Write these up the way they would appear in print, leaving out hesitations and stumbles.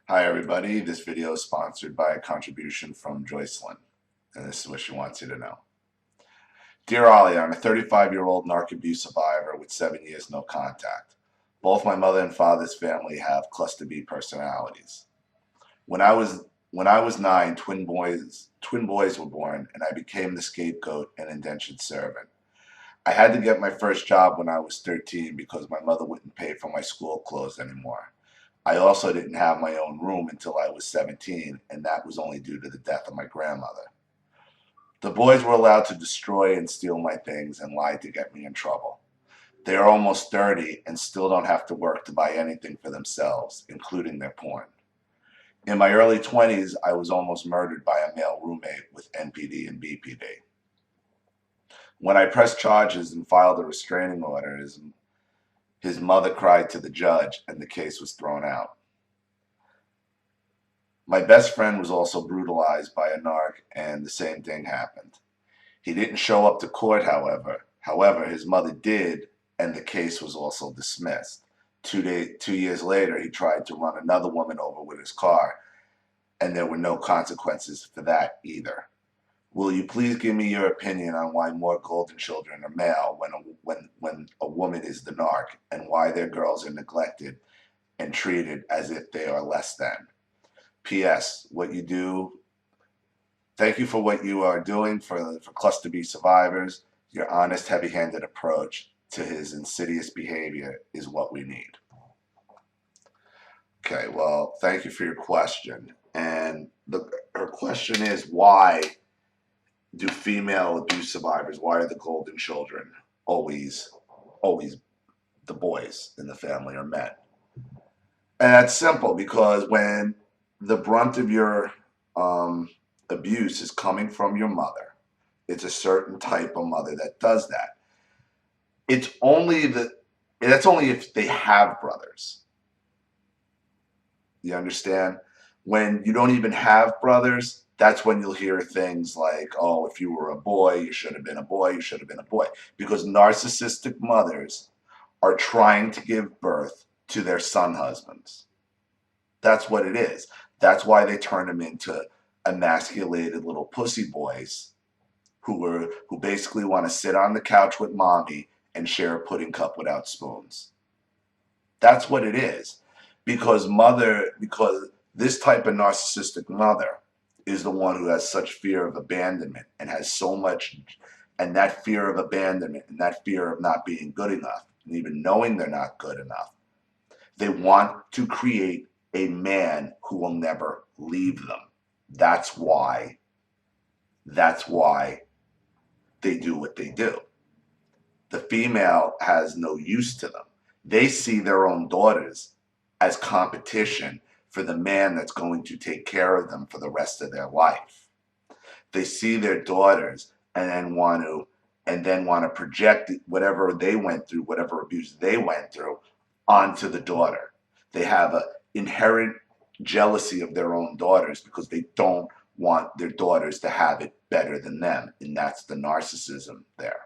Hi everybody, this video is sponsored by a contribution from Joycelyn, and this is what she wants you to know. Dear Ollie, I'm a 35-year-old narc abuse survivor with 7 years no contact. Both my mother and father's family have cluster B personalities. When I was when I was 9, twin boys were born, and I became the scapegoat and indentured servant. I had to get my first job when I was 13 because my mother wouldn't pay for my school clothes anymore. I also didn't have my own room until I was 17, and that was only due to the death of my grandmother. The boys were allowed to destroy and steal my things and lie to get me in trouble. They are almost 30 and still don't have to work to buy anything for themselves, including their porn. In my early 20s, I was almost murdered by a male roommate with NPD and BPD. When I pressed charges and filed a restraining order, his mother cried to the judge and the case was thrown out. My best friend was also brutalized by a narc, and the same thing happened. He didn't show up to court, however. However, his mother did, and the case was also dismissed. 2 years later, he tried to run another woman over with his car, and there were no consequences for that either. Will you please give me your opinion on why more golden children are male when a woman is the narc, and why their girls are neglected and treated as if they are less than? P.S. What you do, thank you for what you are doing for Cluster B survivors. Your honest, heavy-handed approach to his insidious behavior is what we need. Okay, well, thank you for your question. And her question is, why do female abuse survivors, why are the golden children always the boys in the family or men? And that's simple, because when the brunt of your abuse is coming from your mother, it's a certain type of mother that does that. That's only if they have brothers. You understand? When you don't even have brothers, that's when you'll hear things like, oh, if you were a boy, you should have been a boy, you should have been a boy. Because narcissistic mothers are trying to give birth to their son husbands. That's what it is. That's why they turn them into emasculated little pussy boys who basically want to sit on the couch with mommy and share a pudding cup without spoons. That's what it is. Because this type of narcissistic mother is the one who has such fear of abandonment and has so much, and that fear of abandonment and that fear of not being good enough, and even knowing they're not good enough, they want to create a man who will never leave them. That's why they do what they do. The female has no use to them. They see their own daughters as competition for the man that's going to take care of them for the rest of their life. They see their daughters and then want to project whatever they went through, whatever abuse they went through, onto the daughter. They have an inherent jealousy of their own daughters because they don't want their daughters to have it better than them, and that's the narcissism there.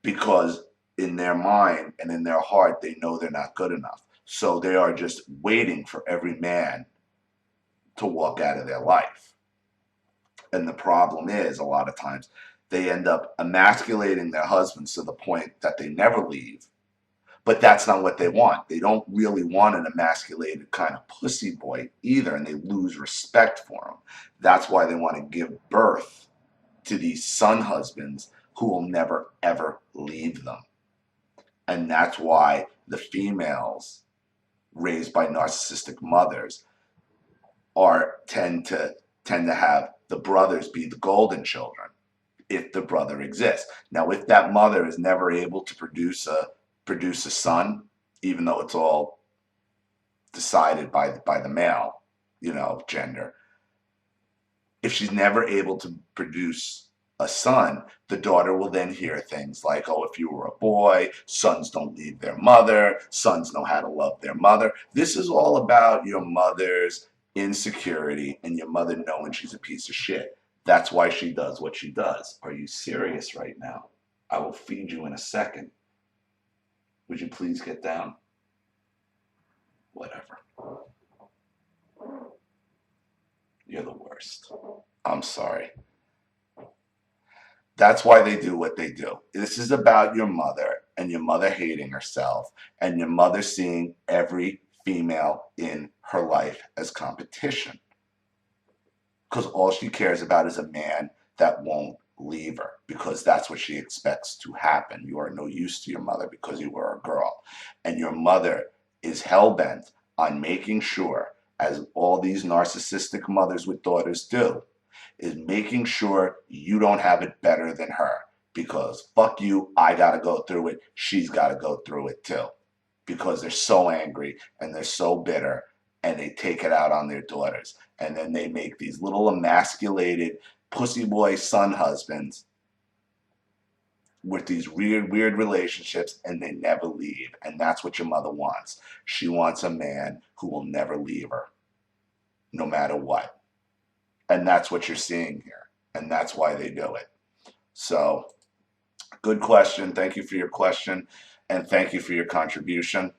Because in their mind and in their heart, they know they're not good enough. So they are just waiting for every man to walk out of their life. And the problem is, a lot of times, they end up emasculating their husbands to the point that they never leave. But that's not what they want. They don't really want an emasculated kind of pussy boy either, and they lose respect for him. That's why they want to give birth to these son husbands who will never, ever leave them. And that's why the females raised by narcissistic mothers tend to have the brothers be the golden children, if the brother exists. Now, if that mother is never able to produce a son, even though it's all decided by the male, gender, if she's never able to produce a son, the daughter will then hear things like, oh, if you were a boy, sons don't leave their mother, sons know how to love their mother. This is all about your mother's insecurity and your mother knowing she's a piece of shit. That's why she does what she does. Are you serious right now? I will feed you in a second. Would you please get down? Whatever. You're the worst. I'm sorry. That's why they do what they do. This is about your mother and your mother hating herself and your mother seeing every female in her life as competition. Because all she cares about is a man that won't leave her, because that's what she expects to happen. You are no use to your mother because you were a girl. And your mother is hell-bent on making sure, as all these narcissistic mothers with daughters do, is making sure you don't have it better than her. Because fuck you, I gotta go through it, she's gotta go through it too. Because they're so angry and they're so bitter, and they take it out on their daughters. And then they make these little emasculated pussy boy son husbands with these weird relationships, and they never leave. And that's what your mother wants. She wants a man who will never leave her, no matter what. And that's what you're seeing here. And that's why they do it. So, good question. Thank you for your question. And thank you for your contribution.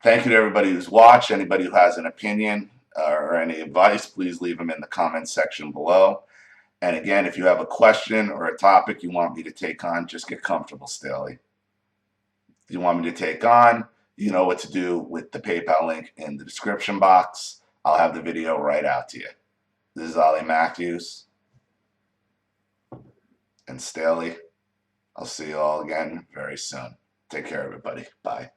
Thank you to everybody who's watched. Anybody who has an opinion or any advice, please leave them in the comments section below. And again, if you have a question or a topic you want me to take on, just get comfortable, Staley. If you want me to take on, you know what to do with the PayPal link in the description box. I'll have the video right out to you. This is Ollie Matthews and Staley. I'll see you all again very soon. Take care, everybody. Bye.